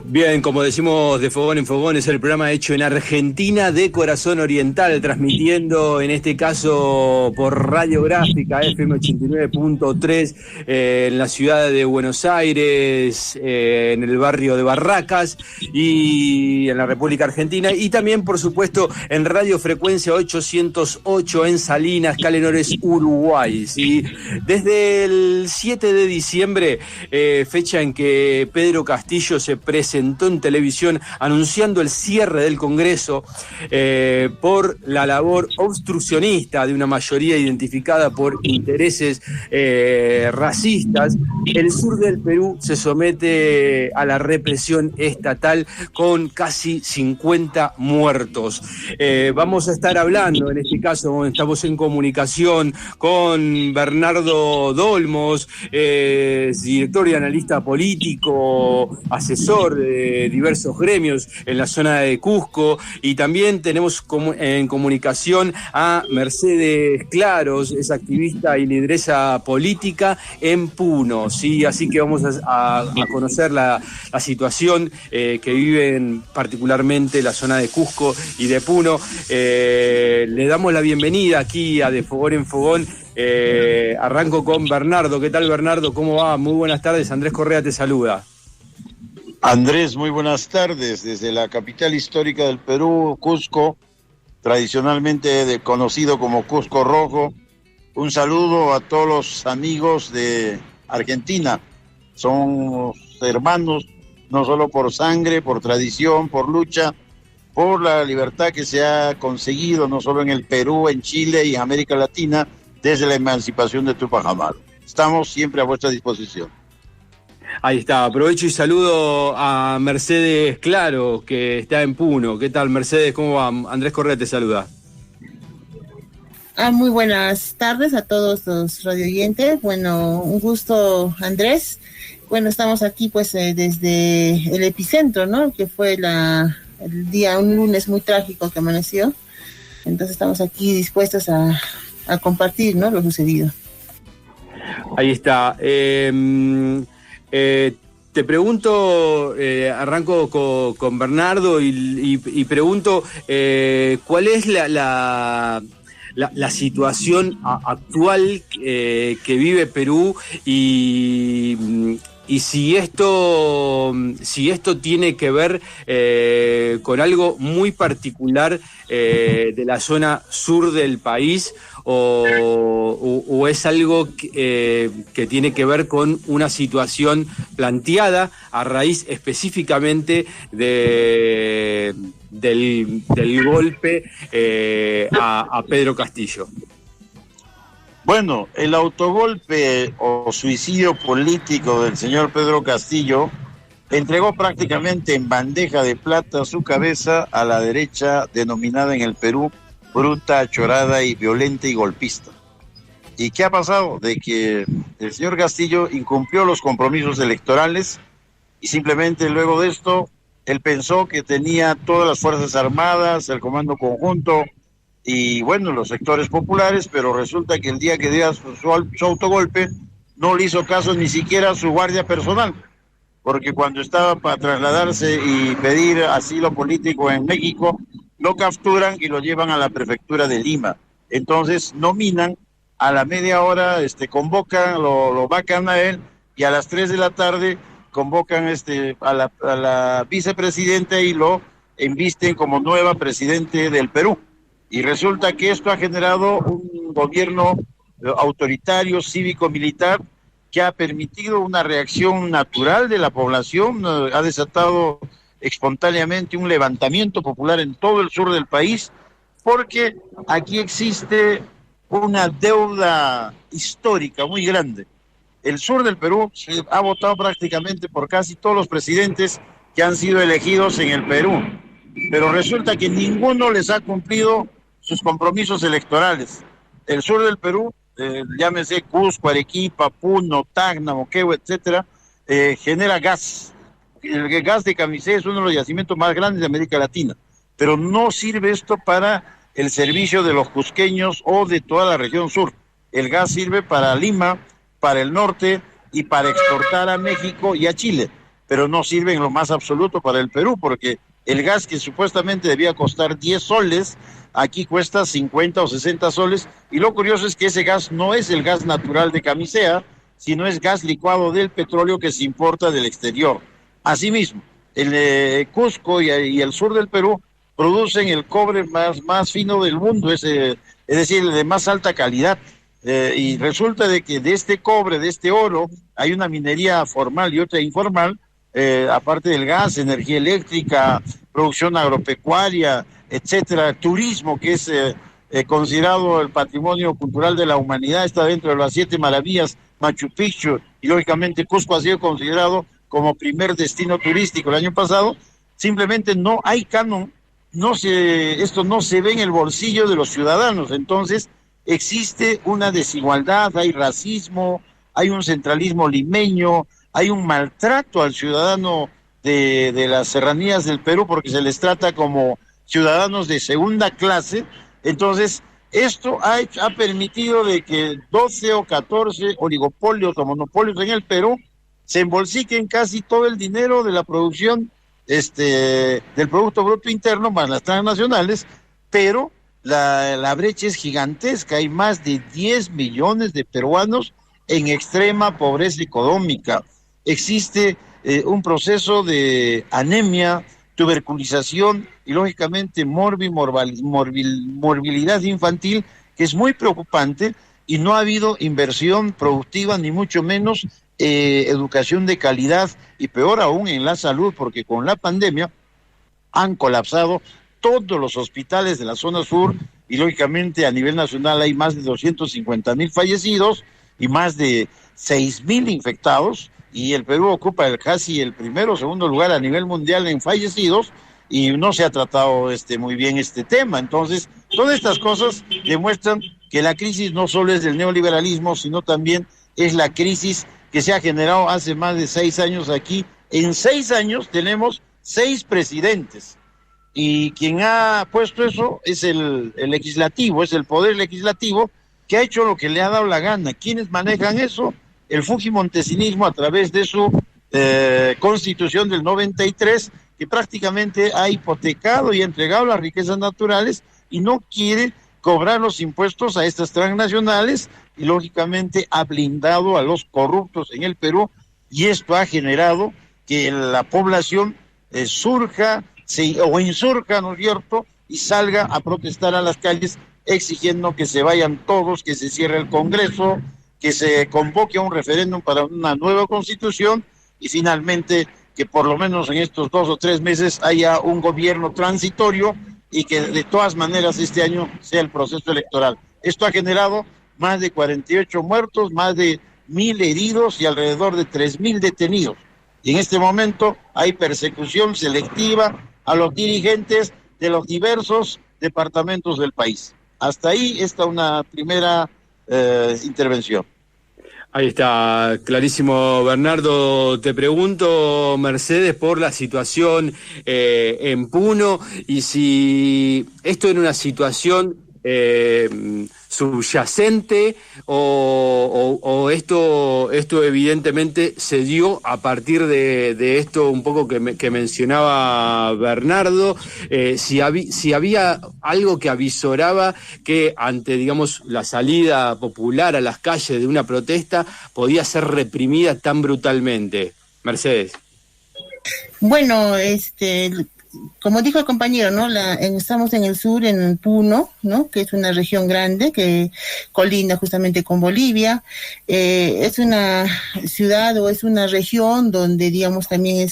Bien, como decimos de Fogón en Fogón, es el programa hecho en Argentina de Corazón Oriental, transmitiendo en este caso por Radiográfica FM 89.3 en la ciudad de Buenos Aires, en el barrio de Barracas y en la República Argentina, y también por supuesto en Radio Frecuencia 808 en Salinas, Calenores, Uruguay. ¿Sí? Desde el 7 de diciembre, fecha en que Pedro Castillo se presentó en televisión anunciando el cierre del Congreso por la labor obstruccionista de una mayoría identificada por intereses racistas, el sur del Perú se somete a la represión estatal con casi 50 muertos. Vamos a estar hablando, en este caso estamos en comunicación con Bernardo Dolmos, director y analista político, asesor de diversos gremios en la zona de Cusco, y también tenemos en comunicación a Mercedes Claros, es activista y lideresa política en Puno, ¿sí? Así que vamos a conocer la situación que viven particularmente la zona de Cusco y de Puno. Le damos la bienvenida aquí a De Fogón en Fogón. Arranco con Bernardo. ¿Qué tal, Bernardo? ¿Cómo va? Muy buenas tardes. Andrés Correa te saluda. Andrés, muy buenas tardes. Desde la capital histórica del Perú, Cusco, tradicionalmente conocido como Cusco Rojo, un saludo a todos los amigos de Argentina. Somos hermanos, no solo por sangre, por tradición, por lucha, por la libertad que se ha conseguido, no solo en el Perú, en Chile y en América Latina, desde la emancipación de Túpac Amaru. Estamos siempre a vuestra disposición. Ahí está, aprovecho y saludo a Mercedes Claro, que está en Puno. ¿Qué tal, Mercedes? ¿Cómo va? Andrés Correa te saluda. Muy buenas tardes a todos los radioyentes. Bueno, un gusto, Andrés. Bueno, estamos aquí pues desde el epicentro, ¿no? Que fue el día, un lunes muy trágico que amaneció. Entonces estamos aquí dispuestos a compartir, ¿no? Lo sucedido. Ahí está. Te pregunto, arranco con Bernardo y pregunto cuál es la situación actual que vive Perú y si esto tiene que ver con algo muy particular de la zona sur del país o es algo que tiene que ver con una situación planteada a raíz específicamente del golpe a Pedro Castillo. Bueno, el autogolpe o suicidio político del señor Pedro Castillo entregó prácticamente en bandeja de plata su cabeza a la derecha denominada en el Perú bruta, chorada y violenta y golpista. ¿Y qué ha pasado? De que el señor Castillo incumplió los compromisos electorales y simplemente luego de esto él pensó que tenía todas las Fuerzas Armadas, el Comando Conjunto y bueno, los sectores populares, pero resulta que el día que dio su autogolpe no le hizo caso ni siquiera a su guardia personal, porque cuando estaba para trasladarse y pedir asilo político en México, lo capturan y lo llevan a la prefectura de Lima. Entonces nominan, a la media hora convocan, lo vacan a él, y a las 3 de la tarde convocan a la vicepresidenta y lo embisten como nueva presidente del Perú. Y resulta que esto ha generado un gobierno autoritario, cívico-militar, que ha permitido una reacción natural de la población, ha desatado espontáneamente un levantamiento popular en todo el sur del país, porque aquí existe una deuda histórica muy grande. El sur del Perú se ha votado prácticamente por casi todos los presidentes que han sido elegidos en el Perú, pero resulta que ninguno les ha cumplido sus compromisos electorales. El sur del Perú, llámese Cusco, Arequipa, Puno, Tacna, Moquegua, etcétera, genera gas. El gas de Camisé es uno de los yacimientos más grandes de América Latina, pero no sirve esto para el servicio de los cusqueños o de toda la región sur. El gas sirve para Lima, para el norte y para exportar a México y a Chile. pero no sirve en lo más absoluto para el Perú, porque el gas que supuestamente debía costar 10 soles, aquí cuesta 50 o 60 soles, y lo curioso es que ese gas no es el gas natural de Camisea, sino es gas licuado del petróleo que se importa del exterior. Asimismo, el Cusco y el sur del Perú producen el cobre más fino del mundo, es decir, de más alta calidad. Y resulta de que de este cobre, de este oro, hay una minería formal y otra informal, aparte del gas, energía eléctrica, producción agropecuaria, etcétera, turismo, que es considerado el patrimonio cultural de la humanidad, está dentro de las 7 maravillas, Machu Picchu, y lógicamente Cusco ha sido considerado como primer destino turístico el año pasado. Simplemente no hay canon, esto no se ve en el bolsillo de los ciudadanos, entonces existe una desigualdad, hay racismo, hay un centralismo limeño, hay un maltrato al ciudadano de las serranías del Perú porque se les trata como ciudadanos de segunda clase. Entonces, esto ha permitido de que 12 o 14 oligopolios o monopolios en el Perú se embolsiquen casi todo el dinero de la producción del Producto Bruto Interno más las transnacionales, pero la brecha es gigantesca. Hay más de 10 millones de peruanos en extrema pobreza económica. Existe un proceso de anemia, tuberculización y lógicamente morbilidad infantil que es muy preocupante, y no ha habido inversión productiva ni mucho menos educación de calidad, y peor aún en la salud, porque con la pandemia han colapsado todos los hospitales de la zona sur y lógicamente a nivel nacional hay más de 250,000 fallecidos y más de 6,000 infectados, y el Perú ocupa casi el primero o segundo lugar a nivel mundial en fallecidos, y no se ha tratado muy bien este tema. Entonces, todas estas cosas demuestran que la crisis no solo es del neoliberalismo, sino también es la crisis que se ha generado hace más de 6 años aquí. En 6 años tenemos 6 presidentes, y quien ha puesto eso es el legislativo, es el poder legislativo, que ha hecho lo que le ha dado la gana. ¿Quiénes manejan eso? El fujimontesinismo, a través de su constitución del 93, que prácticamente ha hipotecado y entregado las riquezas naturales y no quiere cobrar los impuestos a estas transnacionales, y lógicamente ha blindado a los corruptos en el Perú, y esto ha generado que la población insurja, ¿no es cierto?, y salga a protestar a las calles exigiendo que se vayan todos, que se cierre el Congreso, que se convoque a un referéndum para una nueva constitución, y finalmente que por lo menos en estos 2 o 3 meses haya un gobierno transitorio, y que de todas maneras este año sea el proceso electoral. Esto ha generado más de 48 muertos, más de 1,000 heridos y alrededor de 3,000 detenidos. Y en este momento hay persecución selectiva a los dirigentes de los diversos departamentos del país. Hasta ahí está una primera intervención. Ahí está, clarísimo, Bernardo. Te pregunto, Mercedes, por la situación en Puno, y si esto era una situación subyacente o esto evidentemente se dio a partir de esto un poco que mencionaba Bernardo, si había algo que avisoraba que ante, digamos, la salida popular a las calles de una protesta podía ser reprimida tan brutalmente. Mercedes. Bueno, como dijo el compañero, ¿no? Estamos en el sur, en Puno, ¿no? Que es una región grande que colinda justamente con Bolivia. Es una ciudad o es una región donde, digamos, también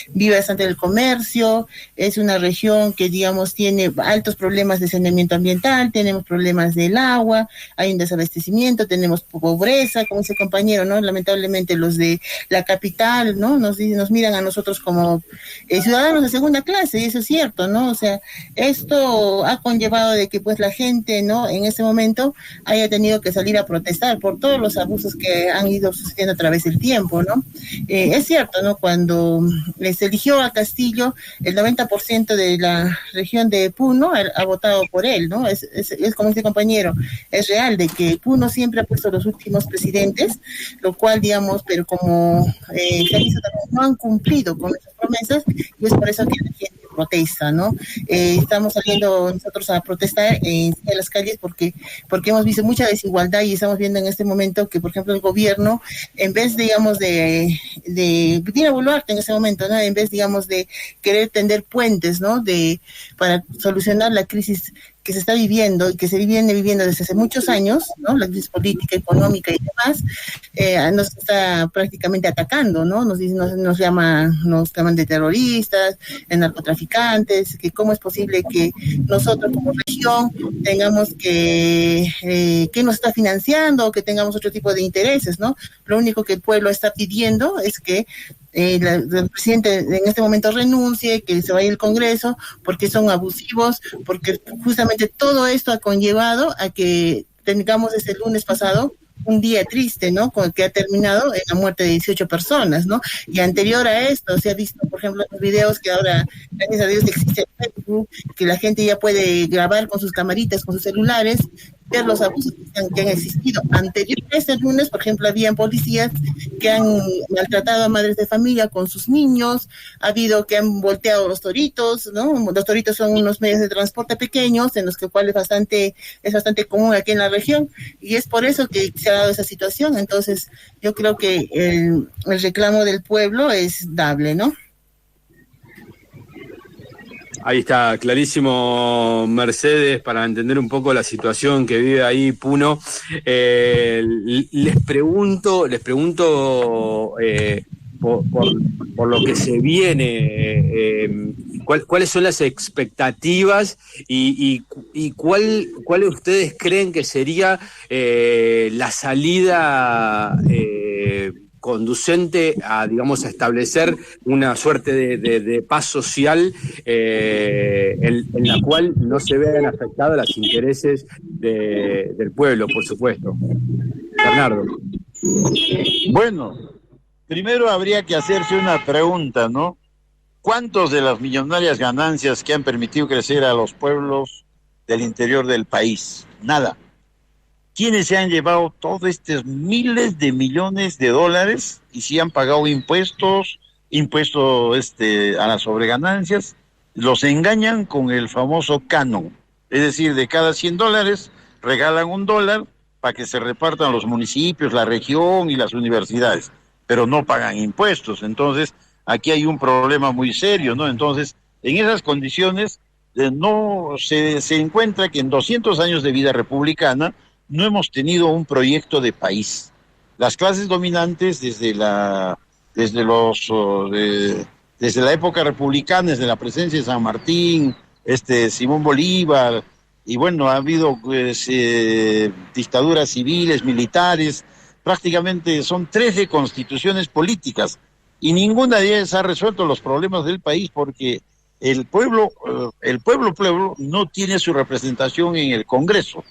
vive bastante el comercio. Es una región que, digamos, tiene altos problemas de saneamiento ambiental, tenemos problemas del agua, hay un desabastecimiento, tenemos pobreza, como dice el compañero, ¿no? Lamentablemente los de la capital, ¿no? Nos miran a nosotros como ciudadanos de segunda clase. y eso es cierto, ¿no? O sea, esto ha conllevado de que pues la gente, ¿no? En ese momento haya tenido que salir a protestar por todos los abusos que han ido sucediendo a través del tiempo, ¿no? Es cierto, ¿no? Cuando se eligió a Castillo, el 90% de la región de Puno ha votado por él, ¿no? Es como dice compañero, es real de que Puno siempre ha puesto los últimos presidentes, lo cual, digamos, pero como se ha visto también, no han cumplido con esas promesas, y es por eso que la gente protesta, ¿no? Estamos saliendo nosotros a protestar en las calles porque hemos visto mucha desigualdad y estamos viendo en este momento que, por ejemplo, el gobierno, en vez, digamos, de Dina Boluarte en ese momento, ¿no? En vez, digamos, de querer tender puentes, ¿no? Para solucionar la crisis que se está viviendo y que se viene viviendo desde hace muchos años, ¿no? La crisis política, económica y demás, nos está prácticamente atacando, ¿no? Nos llaman de terroristas, de narcotraficantes, que cómo es posible que nosotros como región tengamos que nos está financiando o que tengamos otro tipo de intereses, ¿no? Lo único que el pueblo está pidiendo es que el presidente en este momento renuncie, que se vaya al Congreso, porque son abusivos, porque justamente todo esto ha conllevado a que tengamos este lunes pasado un día triste, ¿no? Que ha terminado en la muerte de 18 personas, ¿no? Y anterior a esto se ha visto, por ejemplo, los videos que ahora, gracias a Dios, existe Facebook, que la gente ya puede grabar con sus camaritas, con sus celulares, ver los abusos que han existido. Anterior a este lunes, por ejemplo, habían policías que han maltratado a madres de familia con sus niños, ha habido que han volteado los toritos, ¿no? Los toritos son unos medios de transporte pequeños, en los que cual es bastante común aquí en la región, y es por eso que se ha dado esa situación. Entonces, yo creo que el reclamo del pueblo es dable, ¿no? Ahí está, clarísimo, Mercedes, para entender un poco la situación que vive ahí Puno. Les pregunto por lo que se viene, ¿cuáles son las expectativas y cuáles ustedes creen que sería la salida conducente a, digamos, a establecer una suerte de paz social en la cual no se vean afectados los intereses del pueblo, por supuesto? Bernardo. Bueno, primero habría que hacerse una pregunta, ¿no? ¿Cuántos de las millonarias ganancias que han permitido crecer a los pueblos del interior del país? Nada. ¿Quiénes se han llevado todos estos miles de millones de dólares y si han pagado impuestos a las sobreganancias? Los engañan con el famoso canon. Es decir, de cada $100 regalan $1 para que se repartan los municipios, la región y las universidades, pero no pagan impuestos. Entonces, aquí hay un problema muy serio, ¿no? Entonces, en esas condiciones, no se encuentra que en 200 años de vida republicana no hemos tenido un proyecto de país. Las clases dominantes desde la época republicana, desde la presencia de San Martín, Simón Bolívar, y bueno, ha habido dictaduras civiles, militares, prácticamente son 13 constituciones políticas, y ninguna de ellas ha resuelto los problemas del país porque el pueblo no tiene su representación en el Congreso.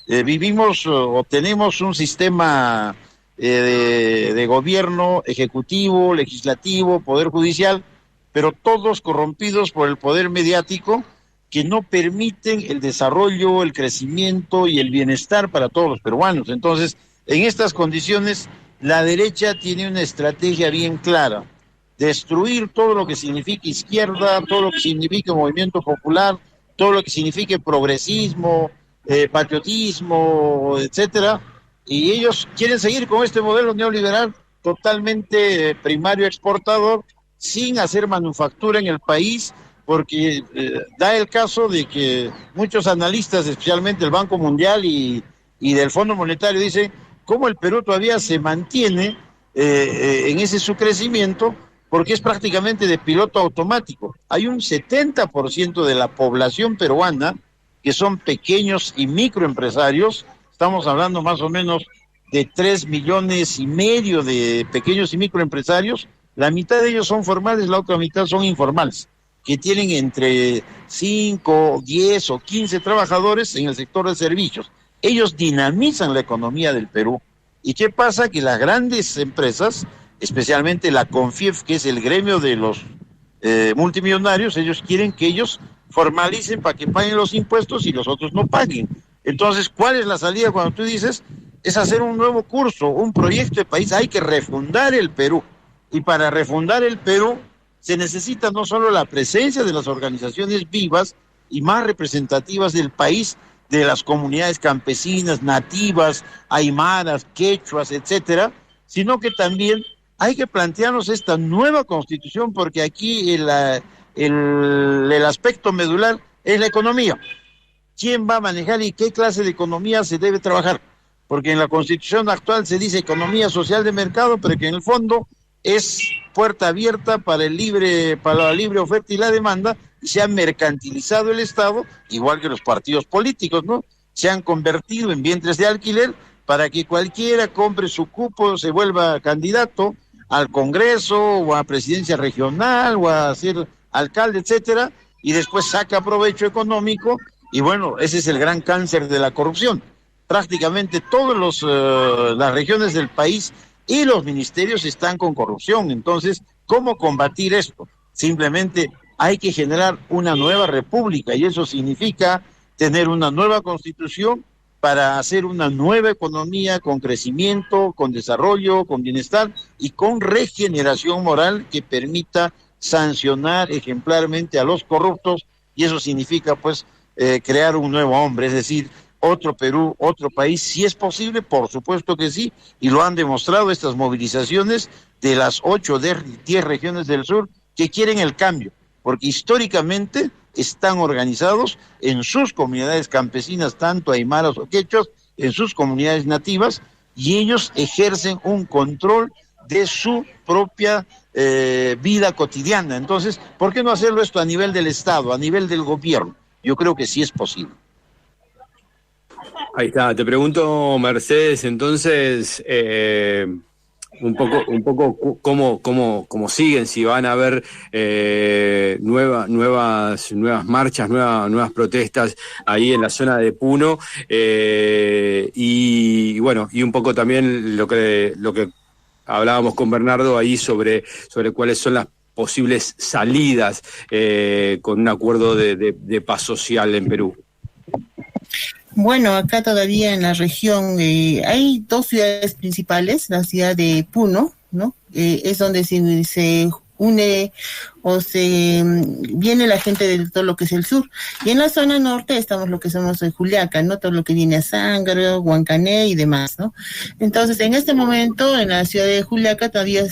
Vivimos o tenemos un sistema de gobierno ejecutivo, legislativo, poder judicial, pero todos corrompidos por el poder mediático que no permiten el desarrollo, el crecimiento y el bienestar para todos los peruanos. Entonces, en estas condiciones, la derecha tiene una estrategia bien clara: destruir todo lo que signifique izquierda, todo lo que signifique movimiento popular, todo lo que signifique progresismo, patriotismo, etcétera, y ellos quieren seguir con este modelo neoliberal totalmente primario exportador, sin hacer manufactura en el país, porque da el caso de que muchos analistas, especialmente el Banco Mundial y del Fondo Monetario, dicen cómo el Perú todavía se mantiene en ese su crecimiento, porque es prácticamente de piloto automático. Hay un 70% de la población peruana que son pequeños y microempresarios. Estamos hablando más o menos de 3,5 millones de pequeños y microempresarios. La mitad de ellos son formales, la otra mitad son informales. que tienen entre 5, 10 o 15 trabajadores en el sector de servicios. Ellos dinamizan la economía del Perú. ¿Y qué pasa? Que las grandes empresas, especialmente la CONFIEF, que es el gremio de los multimillonarios, ellos quieren que ellos formalicen para que paguen los impuestos y los otros no paguen. Entonces, ¿cuál es la salida cuando tú dices? Es hacer un nuevo curso, un proyecto de país. Hay que refundar el Perú. Y para refundar el Perú se necesita no solo la presencia de las organizaciones vivas y más representativas del país, de las comunidades campesinas, nativas, aymaras, quechuas, etcétera, sino que también hay que plantearnos esta nueva constitución, porque aquí el aspecto medular es la economía. ¿Quién va a manejar y qué clase de economía se debe trabajar? Porque en la constitución actual se dice economía social de mercado, pero que en el fondo es puerta abierta para la libre oferta y la demanda, y se ha mercantilizado el Estado, igual que los partidos políticos, ¿no? Se han convertido en vientres de alquiler para que cualquiera compre su cupo, se vuelva candidato al Congreso o a presidencia regional o a ser alcalde, etcétera, y después saca provecho económico. Y bueno, ese es el gran cáncer de la corrupción. Prácticamente todas las regiones del país y los ministerios están con corrupción. Entonces, ¿cómo combatir esto? Simplemente hay que generar una nueva república, y eso significa tener una nueva constitución para hacer una nueva economía con crecimiento, con desarrollo, con bienestar y con regeneración moral que permita sancionar ejemplarmente a los corruptos, y eso significa pues crear un nuevo hombre, es decir, otro Perú, otro país. Si es posible, por supuesto que sí, y lo han demostrado estas movilizaciones de las 8 de 10 regiones del sur que quieren el cambio, porque históricamente están organizados en sus comunidades campesinas, tanto aymaras o quechuas, en sus comunidades nativas, y ellos ejercen un control de su propia vida cotidiana. Entonces, ¿por qué no hacerlo esto a nivel del Estado, a nivel del gobierno? Yo creo que sí es posible. Ahí está, te pregunto, Mercedes, entonces, un poco cómo siguen, si van a haber nuevas marchas, nuevas protestas ahí en la zona de Puno, y bueno, y un poco también lo que hablábamos con Bernardo ahí sobre cuáles son las posibles salidas con un acuerdo de paz social en Perú. Bueno, acá todavía en la región hay dos ciudades principales, la ciudad de Puno, ¿no? Es donde se une o viene la gente de todo lo que es el sur. Y en la zona norte estamos lo que somos en Juliaca, ¿no? Todo lo que viene a Zángaro, Huancané y demás, ¿no? Entonces, en este momento, en la ciudad de Juliaca todavía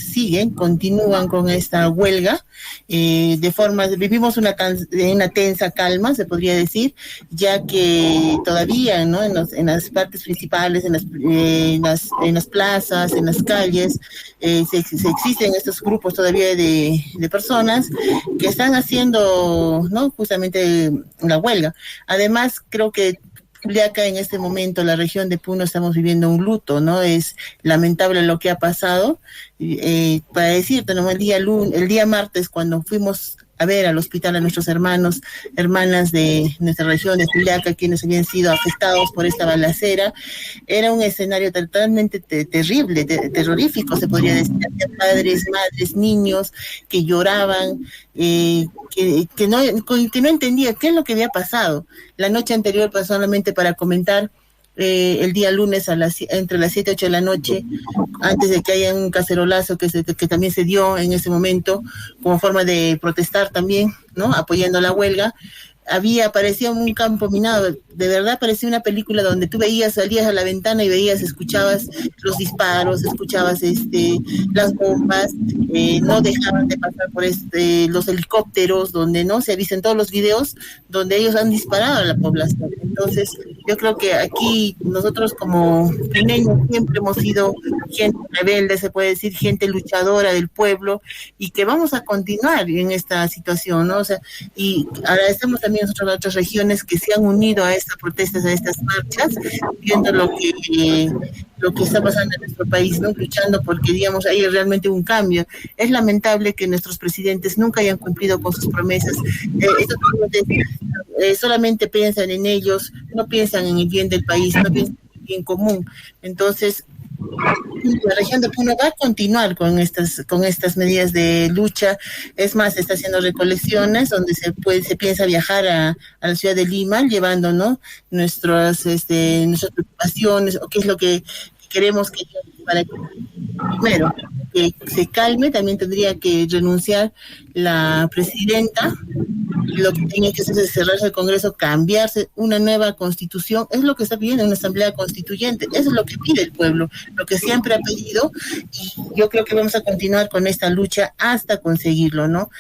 continúan con esta huelga, vivimos una tensa calma, se podría decir, ya que todavía, ¿no? En las partes principales, en las plazas, en las calles, se existen estos grupos todavía de personas que están haciendo, ¿no? Justamente la huelga. Además, creo que Juliaca en este momento, la región de Puno, estamos viviendo un luto, ¿no? Es lamentable lo que ha pasado. Para decirte, ¿no? El día martes, cuando fuimos a ver al hospital a nuestros hermanas de nuestra región de Juliaca, quienes habían sido afectados por esta balacera, era un escenario totalmente terrible, terrorífico, se podría decir. Había padres, madres, niños que lloraban, que no entendía qué es lo que había pasado. La noche anterior, pues, solamente para comentar, el día lunes entre las 7 y 8 de la noche, antes de que haya un cacerolazo que también se dio en ese momento como forma de protestar también, ¿no? Apoyando la huelga, parecía un campo minado. De verdad parecía una película donde tú salías a la ventana y escuchabas los disparos, escuchabas las bombas, no dejaban de pasar por los helicópteros, donde no se avisan todos los videos donde ellos han disparado a la población. Entonces, Yo creo que aquí nosotros como puneños siempre hemos sido gente rebelde, se puede decir, gente luchadora del pueblo, y que vamos a continuar en esta situación, ¿no? O sea, y agradecemos también a nosotros a otras regiones que se han unido a estas protestas, a estas marchas, viendo lo que está pasando en nuestro país, ¿no? Luchando porque, digamos, hay realmente un cambio. Es lamentable que nuestros presidentes nunca hayan cumplido con sus promesas. Estos presidentes solamente piensan en ellos, no piensan en el bien del país, no piensan en el bien común. Entonces, la región de Puno va a continuar con estas medidas de lucha. Es más, se está haciendo recolecciones donde se piensa viajar a la ciudad de Lima, llevando, ¿no?, nuestras preocupaciones, o qué es lo que queremos que, para que, primero, que se calme. También tendría que renunciar la presidenta. Lo que tiene que hacer es cerrarse el Congreso, cambiarse una nueva constitución. Es lo que está pidiendo una asamblea constituyente. Eso es lo que pide el pueblo, lo que siempre ha pedido, y yo creo que vamos a continuar con esta lucha hasta conseguirlo, ¿no?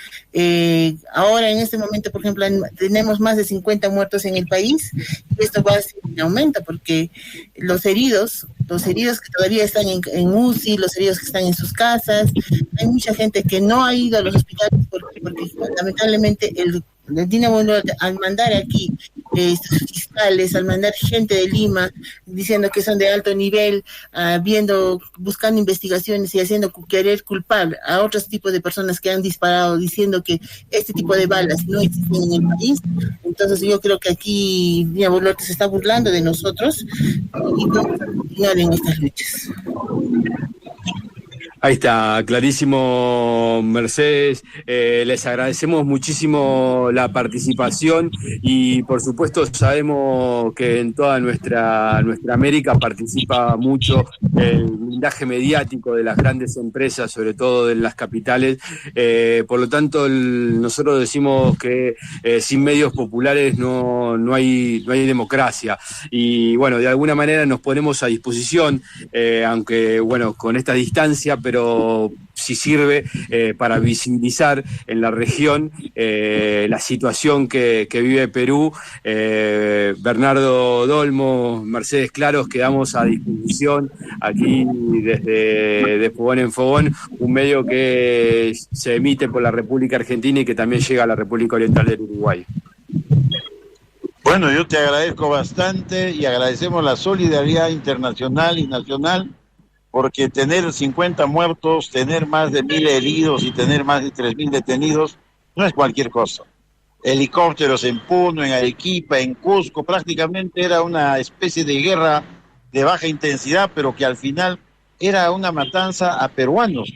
Ahora, en este momento, por ejemplo, tenemos más de 50 muertos en el país, y esto va a seguir en aumento, porque los heridos que todavía están en UCI, los heridos que están en sus casas, hay mucha gente que no ha ido a los hospitales porque lamentablemente Dina Boluarte, al mandar aquí fiscales, al mandar gente de Lima diciendo que son de alto nivel, buscando investigaciones y haciendo querer culpar a otros tipos de personas que han disparado, diciendo que este tipo de balas no existen en el país. Entonces yo creo que aquí Dina Boluarte se está burlando de nosotros, y vamos a continuar en estas luchas. Ahí está, clarísimo, Mercedes. Les agradecemos muchísimo la participación y, por supuesto, sabemos que en toda nuestra América participa mucho el blindaje mediático de las grandes empresas, sobre todo en las capitales. Por lo tanto, nosotros decimos que sin medios populares no hay democracia. Y, bueno, de alguna manera nos ponemos a disposición, aunque, bueno, con esta distancia, pero sí sirve para visibilizar en la región la situación que vive Perú. Bernardo Dolmo, Mercedes Claros, quedamos a disposición aquí desde De Fogón en Fogón, un medio que se emite por la República Argentina y que también llega a la República Oriental del Uruguay. Bueno, yo te agradezco bastante y agradecemos la solidaridad internacional y nacional, porque tener 50 muertos, tener más de 1.000 heridos y tener más de 3.000 detenidos no es cualquier cosa. Helicópteros en Puno, en Arequipa, en Cusco, prácticamente era una especie de guerra de baja intensidad, pero que al final era una matanza a peruanos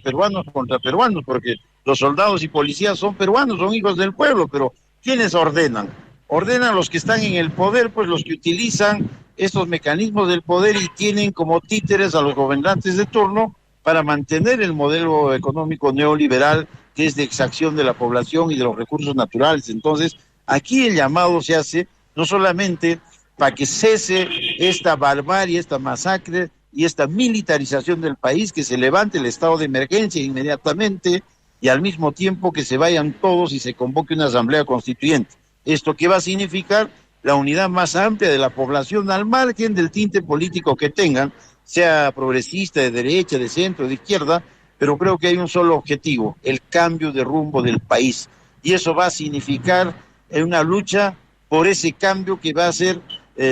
contra peruanos, porque los soldados y policías son peruanos, son hijos del pueblo, pero ¿quiénes ordenan? Ordenan los que están en el poder, pues los que utilizan estos mecanismos del poder y tienen como títeres a los gobernantes de turno para mantener el modelo económico neoliberal, que es de exacción de la población y de los recursos naturales. Entonces, aquí el llamado se hace no solamente para que cese esta barbarie, esta masacre y esta militarización del país, que se levante el estado de emergencia inmediatamente y al mismo tiempo que se vayan todos y se convoque una asamblea constituyente. ¿Esto qué va a significar? La unidad más amplia de la población al margen del tinte político que tengan, sea progresista, de derecha, de centro, de izquierda, pero creo que hay un solo objetivo, el cambio de rumbo del país. Y eso va a significar una lucha por ese cambio que va a ser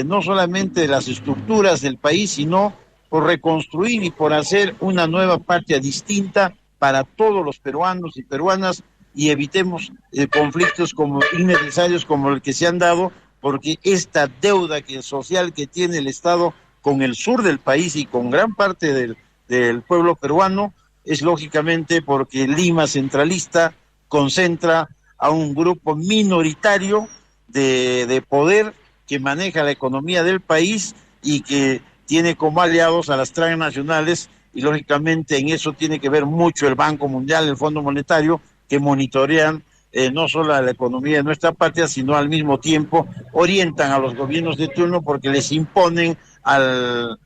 no solamente las estructuras del país, sino por reconstruir y por hacer una nueva patria distinta para todos los peruanos y peruanas, y evitemos conflictos como innecesarios como el que se han dado, porque esta deuda social que tiene el Estado con el sur del país y con gran parte del pueblo peruano es lógicamente porque Lima centralista concentra a un grupo minoritario de poder que maneja la economía del país y que tiene como aliados a las transnacionales, y lógicamente en eso tiene que ver mucho el Banco Mundial, el Fondo Monetario, que monitorean no solo a la economía de nuestra patria, sino al mismo tiempo orientan a los gobiernos de turno, porque les imponen al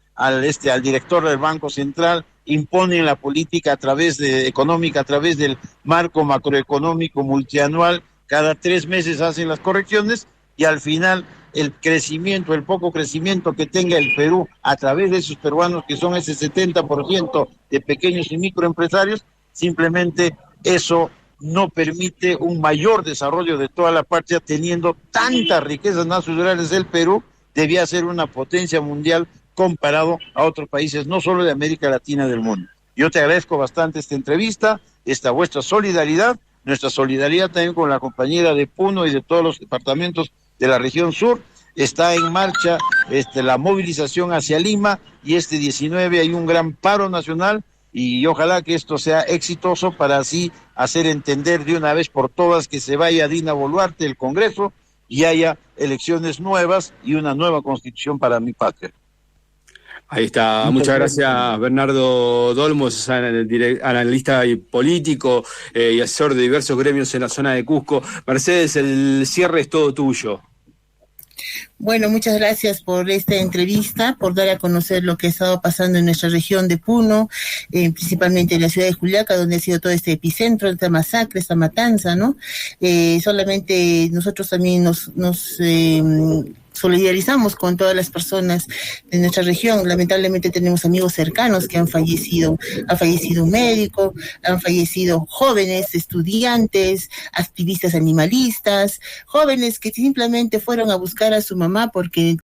director del Banco Central, imponen la política económica a través del marco macroeconómico multianual. Cada 3 meses hacen las correcciones y al final el crecimiento, el poco crecimiento que tenga el Perú a través de esos peruanos que son ese 70% de pequeños y microempresarios, simplemente eso no permite un mayor desarrollo de toda la patria, teniendo tantas riquezas naturales. El Perú debía ser una potencia mundial comparado a otros países, no solo de América Latina, del mundo. Yo te agradezco bastante esta entrevista, esta vuestra solidaridad, nuestra solidaridad también con la compañera de Puno y de todos los departamentos de la región sur. Está en marcha la movilización hacia Lima, y este 19 hay un gran paro nacional, y ojalá que esto sea exitoso para así hacer entender de una vez por todas que se vaya Dina Boluarte del Congreso y haya elecciones nuevas y una nueva constitución para mi patria. Ahí está, muchas gracias Bernardo Dolmos, analista y político y asesor de diversos gremios en la zona de Cusco. Mercedes, el cierre es todo tuyo. Bueno, muchas gracias por esta entrevista, por dar a conocer lo que ha estado pasando en nuestra región de Puno, principalmente en la ciudad de Juliaca, donde ha sido todo este epicentro, esta masacre, esta matanza, ¿no? Solamente nosotros también nos solidarizamos con todas las personas de nuestra región. Lamentablemente tenemos amigos cercanos que han fallecido un médico, han fallecido jóvenes, estudiantes, activistas animalistas, jóvenes que simplemente fueron a buscar a su mamá porque